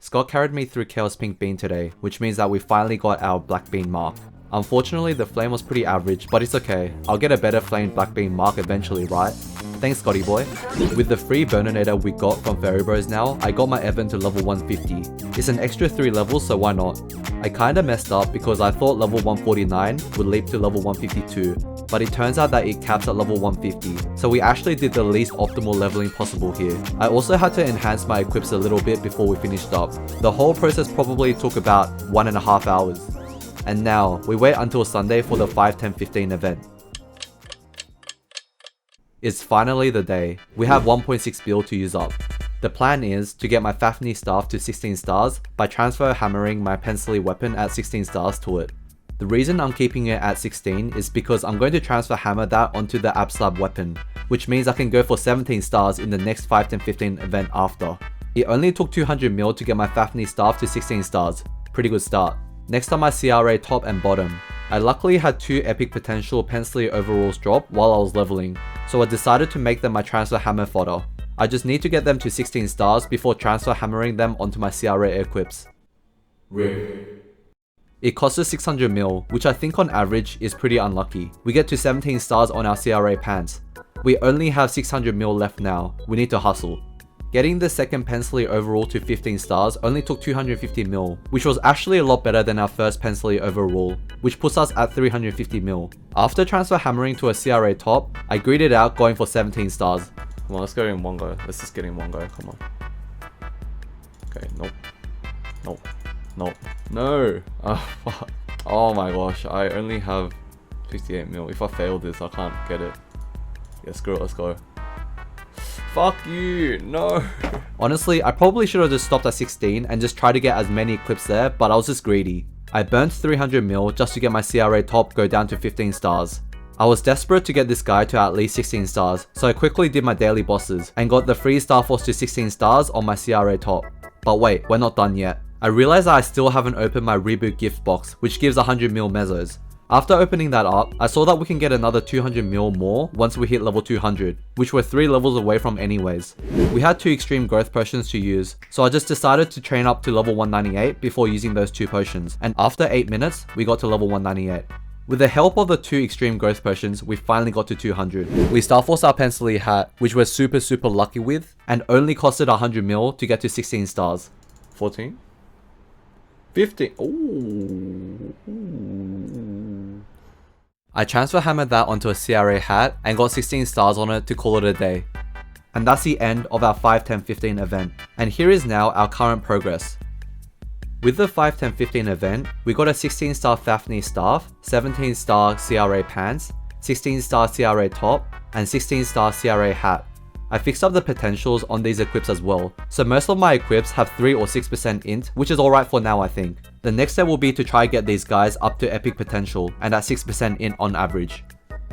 Scott carried me through Chaos Pink Bean today, which means that we finally got our Black Bean mark. Unfortunately, the flame was pretty average, but it's okay. I'll get a better flamed Black Bean mark eventually, right? Thanks, Scotty boy. With the free Burninator we got from Fairy Bros now, I got my Evan to level 150. It's an extra 3 levels, so why not? I kinda messed up because I thought level 149 would leap to level 152, but it turns out that it caps at level 150, so we actually did the least optimal leveling possible here. I also had to enhance my equips a little bit before we finished up. The whole process probably took about 1.5 hours. And now, we wait until Sunday for the 5, 10, 15 event. It's finally the day. We have 1.6 bill to use up. The plan is to get my Fafnir staff to 16 stars by transfer hammering my pencil weapon at 16 stars to it. The reason I'm keeping it at 16 is because I'm going to transfer hammer that onto the Abslab weapon, which means I can go for 17 stars in the next 5, 10, 15 event after. It only took 200 mil to get my Fafnir staff to 16 stars. Pretty good start. Next are my CRA top and bottom. I luckily had 2 epic potential Pencil overalls drop while I was leveling, so I decided to make them my transfer hammer fodder. I just need to get them to 16 stars before transfer hammering them onto my CRA equips. Rip. It costs us 600 mil, which I think on average is pretty unlucky. We get to 17 stars on our CRA pants. We only have 600 mil left now, we need to hustle. Getting the second Pencil overall to 15 stars only took 250 mil, which was actually a lot better than our first Pencil overall, which puts us at 350 mil. After transfer hammering to a CRA top, I greeted out going for 17 stars. Come on, let's go in one go. Let's just get in one go, come on. Okay, nope. Nope. Nope. No! Oh, fuck. Oh my gosh, I only have 58 mil. If I fail this, I can't get it. Yeah, screw it, let's go. Fuck you, no. Honestly, I probably should have just stopped at 16 and just tried to get as many clips there, but I was just greedy. I burnt 300 mil just to get my CRA top go down to 15 stars. I was desperate to get this guy to at least 16 stars, so I quickly did my daily bosses and got the free Star Force to 16 stars on my CRA top. But wait, we're not done yet. I realized that I still haven't opened my Reboot gift box, which gives 100 mil mesos. After opening that up, I saw that we can get another 200 mil more once we hit level 200, which we're 3 levels away from anyways. We had 2 extreme growth potions to use, so I just decided to train up to level 198 before using those 2 potions, and after 8 minutes, we got to level 198. With the help of the 2 extreme growth potions, we finally got to 200. We Star Force our Pencil hat, which we're super lucky with, and only costed 100 mil to get to 16 stars. 14? 15. Ooh. I transfer hammered that onto a CRA hat and got 16 stars on it to call it a day. And that's the end of our 5, 10, 15 event. And here is now our current progress. With the 5, 10, 15 event, we got a 16 star Fafnir staff, 17 star CRA pants, 16 star CRA top, and 16 star CRA hat. I fixed up the potentials on these equips as well, so most of my equips have 3 or 6% int, which is alright for now I think. The next step will be to try get these guys up to epic potential and at 6% int on average.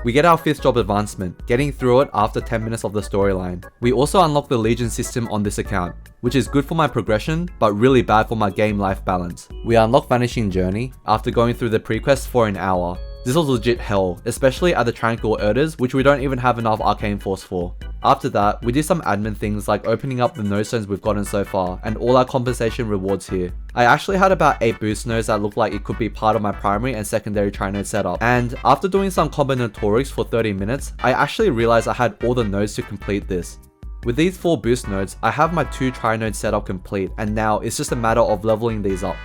We get our 5th job advancement, getting through it after 10 minutes of the storyline. We also unlock the Legion system on this account, which is good for my progression, but really bad for my game life balance. We unlock Vanishing Journey after going through the pre-quest for an hour. This was legit hell, especially at the Tranquil Erders, which we don't even have enough Arcane Force for. After that, we did some admin things like opening up the node stones we've gotten so far, and all our compensation rewards here. I actually had about 8 boost nodes that looked like it could be part of my primary and secondary tri-node setup, and after doing some combinatorics for 30 minutes, I actually realized I had all the nodes to complete this. With these 4 boost nodes, I have my 2 tri-node setup complete, and now it's just a matter of leveling these up.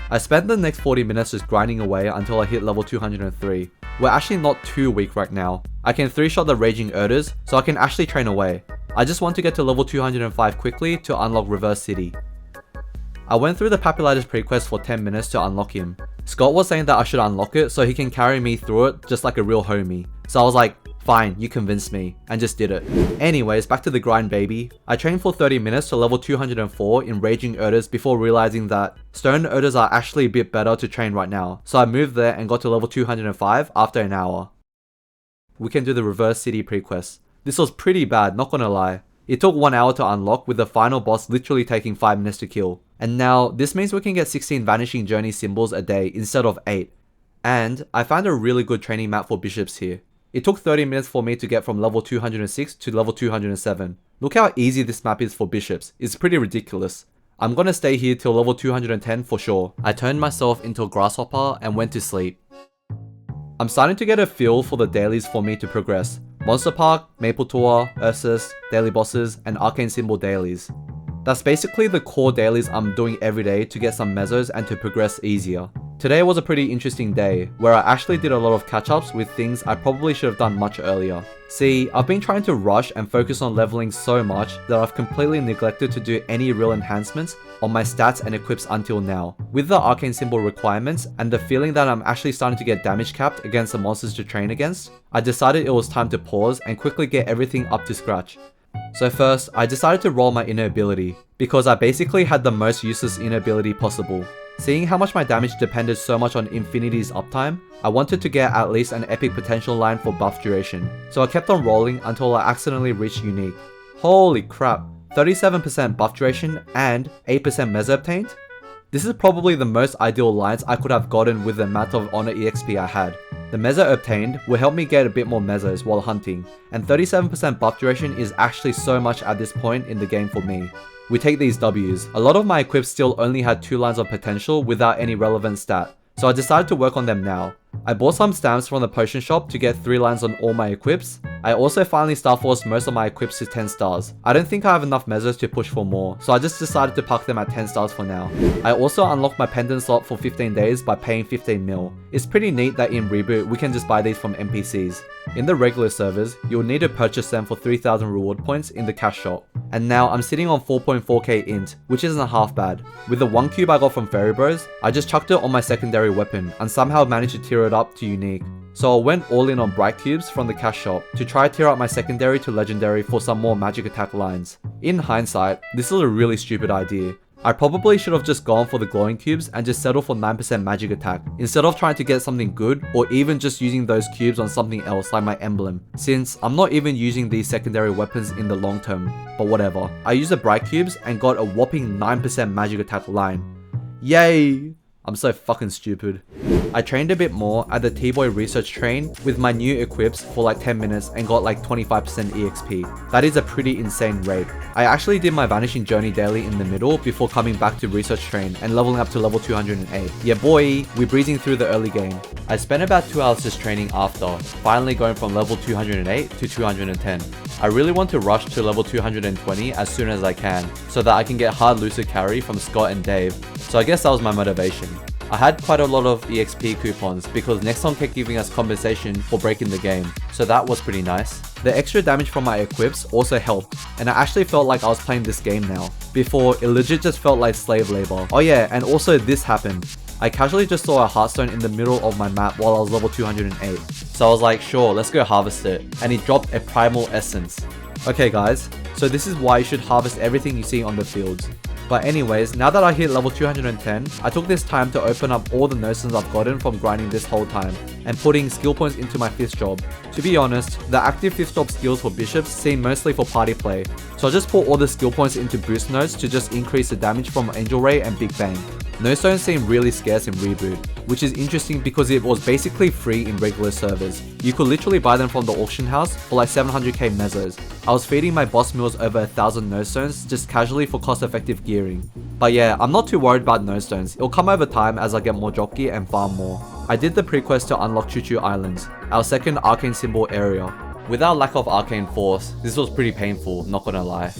I spent the next 40 minutes just grinding away until I hit level 203. We're actually not too weak right now. I can 3-shot the Raging Erders, so I can actually train away. I just want to get to level 205 quickly to unlock Reverse City. I went through the Papillitis pre-quest for 10 minutes to unlock him. Scott was saying that I should unlock it so he can carry me through it just like a real homie. So I was like, fine, you convinced me, and just did it. Anyways, back to the grind baby. I trained for 30 minutes to level 204 in Raging Erders before realizing that Stone Erders are actually a bit better to train right now, so I moved there and got to level 205 after an hour. We can do the Reverse City pre-quest. This was pretty bad, not gonna lie. It took 1 hour to unlock, with the final boss literally taking 5 minutes to kill. And now, this means we can get 16 Vanishing Journey symbols a day instead of 8. And I found a really good training map for bishops here. It took 30 minutes for me to get from level 206 to level 207. Look how easy this map is for bishops, it's pretty ridiculous. I'm gonna stay here till level 210 for sure. I turned myself into a grasshopper and went to sleep. I'm starting to get a feel for the dailies for me to progress. Monster Park, Maple Tour, Ursus, Daily Bosses, and Arcane Symbol dailies. That's basically the core dailies I'm doing every day to get some mezzos and to progress easier. Today was a pretty interesting day, where I actually did a lot of catch-ups with things I probably should have done much earlier. See, I've been trying to rush and focus on leveling so much that I've completely neglected to do any real enhancements on my stats and equips until now. With the arcane symbol requirements and the feeling that I'm actually starting to get damage capped against the monsters to train against, I decided it was time to pause and quickly get everything up to scratch. So first, I decided to roll my inner ability, because I basically had the most useless inner ability possible. Seeing how much my damage depended so much on Infinity's uptime, I wanted to get at least an epic potential line for buff duration, so I kept on rolling until I accidentally reached unique. Holy crap, 37% buff duration and 8% mezzo obtained? This is probably the most ideal lines I could have gotten with the amount of honor EXP I had. The mezzo obtained will help me get a bit more mezzos while hunting, and 37% buff duration is actually so much at this point in the game for me. We take these Ws. A lot of my equips still only had 2 lines of potential without any relevant stat, so I decided to work on them now. I bought some stamps from the potion shop to get 3 lines on all my equips. I also finally star forced most of my equips to 10 stars. I don't think I have enough mezzos to push for more, so I just decided to park them at 10 stars for now. I also unlocked my pendant slot for 15 days by paying 15 mil. It's pretty neat that in Reboot we can just buy these from NPCs. In the regular servers, you'll need to purchase them for 3000 reward points in the cash shop. And now I'm sitting on 4.4k int, which isn't half bad. With the 1 cube I got from Fairy Bros, I just chucked it on my secondary weapon and somehow managed to tier it up to unique. So I went all in on bright cubes from the cash shop to try tier up my secondary to legendary for some more magic attack lines. In hindsight, this is a really stupid idea. I probably should have just gone for the glowing cubes and just settled for 9% magic attack, instead of trying to get something good or even just using those cubes on something else like my emblem, since I'm not even using these secondary weapons in the long term, but whatever. I used the bright cubes and got a whopping 9% magic attack line. Yay! I'm so fucking stupid. I trained a bit more at the T-Boy research train with my new equips for like 10 minutes and got like 25% EXP. That is a pretty insane rate. I actually did my vanishing journey daily in the middle before coming back to research train and leveling up to level 208. Yeah boy, we're breezing through the early game. I spent about 2 hours just training after, finally going from level 208 to 210. I really want to rush to level 220 as soon as I can, so that I can get hard lucid carry from Scott and Dave, so I guess that was my motivation. I had quite a lot of EXP coupons because Nexon kept giving us compensation for breaking the game, so that was pretty nice. The extra damage from my equips also helped, and I actually felt like I was playing this game now. Before, it legit just felt like slave labor. Oh yeah, and also this happened. I casually just saw a heartstone in the middle of my map while I was level 208. So I was like, sure, let's go harvest it. And it dropped a primal essence. Okay guys, so this is why you should harvest everything you see on the fields. But anyways, now that I hit level 210, I took this time to open up all the notions I've gotten from grinding this whole time, and putting skill points into my 5th job. To be honest, the active 5th job skills for bishops seem mostly for party play, so I just put all the skill points into boost nodes to just increase the damage from Angel Ray and Big Bang. No stones seem really scarce in Reboot, which is interesting because it was basically free in regular servers. You could literally buy them from the auction house for like 700k mezzos. I was feeding my boss mills over 1000 no stones just casually for cost effective gearing. But yeah, I'm not too worried about no stones, it'll come over time as I get more job gear and farm more. I did the pre-quest to unlock Choo Choo Islands, our second arcane symbol area. With our lack of arcane force, this was pretty painful, not gonna lie.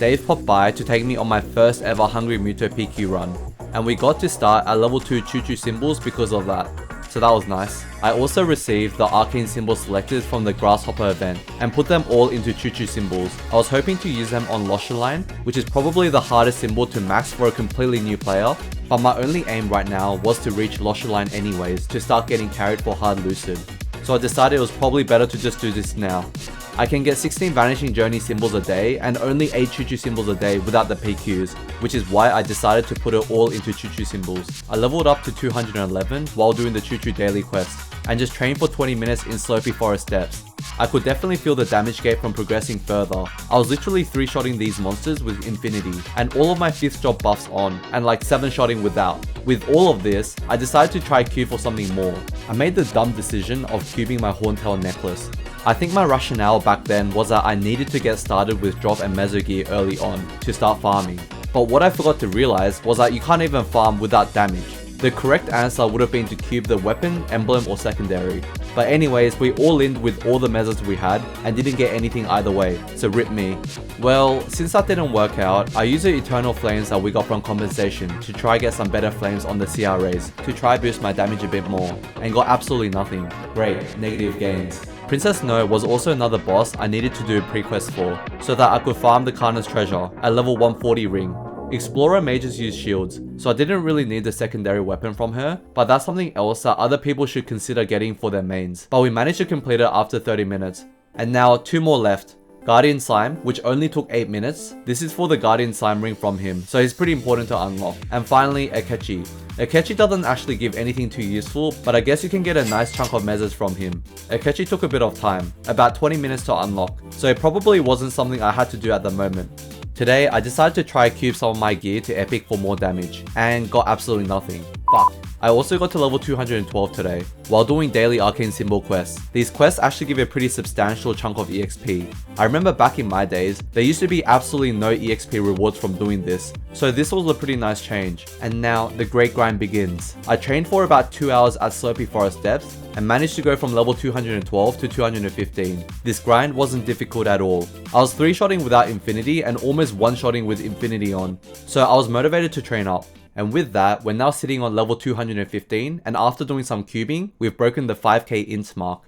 Dave popped by to take me on my first ever Hungry Muto PQ run, and we got to start at level 2 Choo Choo symbols because of that, so that was nice. I also received the arcane symbol selectors from the Grasshopper event and put them all into Choo Choo symbols. I was hoping to use them on Loshaline, which is probably the hardest symbol to max for a completely new player, but my only aim right now was to reach Loshaline anyways to start getting carried for hard lucid. So I decided it was probably better to just do this now. I can get 16 Vanishing Journey symbols a day and only 8 Choo Choo symbols a day without the PQs, which is why I decided to put it all into Choo Choo symbols. I leveled up to 211 while doing the Choo Choo daily quest, and just trained for 20 minutes in Slopey Forest Steps. I could definitely feel the damage gate from progressing further. I was literally 3-shotting these monsters with Infinity, and all of my 5th job buffs on, and like 7-shotting without. With all of this, I decided to try Q for something more. I made the dumb decision of cubing my Horntail necklace. I think my rationale back then was that I needed to get started with drop and mezzo gear early on to start farming. But what I forgot to realize was that you can't even farm without damage. The correct answer would have been to cube the weapon, emblem, or secondary. But anyways, we all-in'd with all the measures we had and didn't get anything either way, so rip me. Well, since that didn't work out, I used the Eternal Flames that we got from compensation to try get some better flames on the CRAs to try boost my damage a bit more, and got absolutely nothing. Great, negative gains. Princess No was also another boss I needed to do a pre-quest for, so that I could farm the Kana's treasure at level 140 ring. Explorer mages use shields, so I didn't really need the secondary weapon from her, but that's something else that other people should consider getting for their mains. But we managed to complete it after 30 minutes. And now 2 more left. Guardian Slime, which only took 8 minutes. This is for the Guardian Slime ring from him, so he's pretty important to unlock. And finally, Akechi. Akechi doesn't actually give anything too useful, but I guess you can get a nice chunk of measures from him. Akechi took a bit of time, about 20 minutes to unlock, so it probably wasn't something I had to do at the moment. Today, I decided to try cube some of my gear to epic for more damage, and got absolutely nothing. Fuck. I also got to level 212 today, while doing daily arcane symbol quests. These quests actually give a pretty substantial chunk of EXP. I remember back in my days, there used to be absolutely no EXP rewards from doing this, so this was a pretty nice change. And now, the great grind begins. I trained for about 2 hours at Slopey Forest Depths, and managed to go from level 212 to 215. This grind wasn't difficult at all. I was 3-shotting without Infinity and almost 1-shotting with Infinity on, so I was motivated to train up. And with that, we're now sitting on level 215, and after doing some cubing, we've broken the 5k int mark.